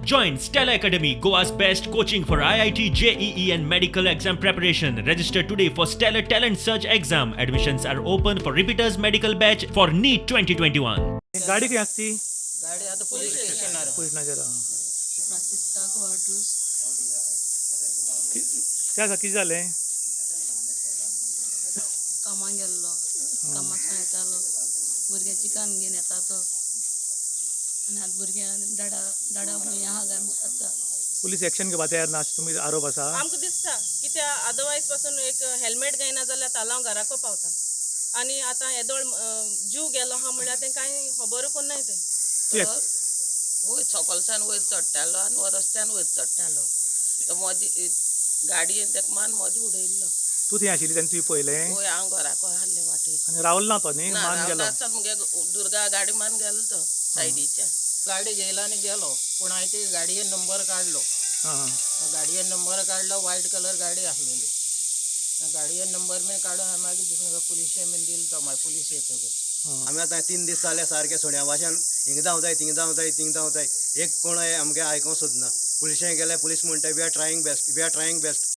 Join Stella Academy, Goa's best coaching for IIT, JEE, and medical exam preparation. Register today for Stellar Talent Search exam. Admissions are open for repeaters medical batch for NEET 2021. गाडी खंय आसती गाडी आता police स्टेशनार police नाजर Franziska quarters त्या कितें जालें कामाक गेल्लो कामाक येतालो भुरगे चिकन घेवन येता तो आनी आतां भुरग्यां डाडा खंय आहा काय म्हणटा पुलीस एक्शन घेवपा तयार ना तुमी आरोप आसा आमकां दिसता कित्या अदरवायज पासून एक हेल्मेट घेयना जाल्यार तालांव घराको पावता आनी आतां येदोळ जीव गेलो हा म्हळ्यार तें कांय खबर कोन्नाय ते वयर सकलसान वयर चडटालो आनी हो रस्त्यान वयर चडटालो तो मदीं गाडयेन ताका मान मदीं उडयल्लो तूं थंय आशिल्ली तेन्ना तुवें पळयलें वय हांव घराको आहले वाटेर आनी रावलो ना तो न्ही ना मान गेलो रावता मुगे दुर्गा गाडी मान गेलो तो सायडीच्या गाडी घेयला आनी गेलो पूण हांवें ती गाडयेन नंबर काडलो गाडयेन नंबर काडलो व्हायट कलर गाडी आसलेली गाडयेन नंबर बीन काडून हांवें मागीर दुसऱ्या पुलिशेन बीन दिलो तो मागीर पुलीस येतकच आमी आतां 3 दीस जाले सारके सोड्या भाशेन हिंग धांवताय थिंग धांवताय थिंग धांवताय एक कोण आमगे आयकोंक सोदना पुलिशें गेल्यार पुलीस म्हणटा वी आर ट्रायींग बेस्ट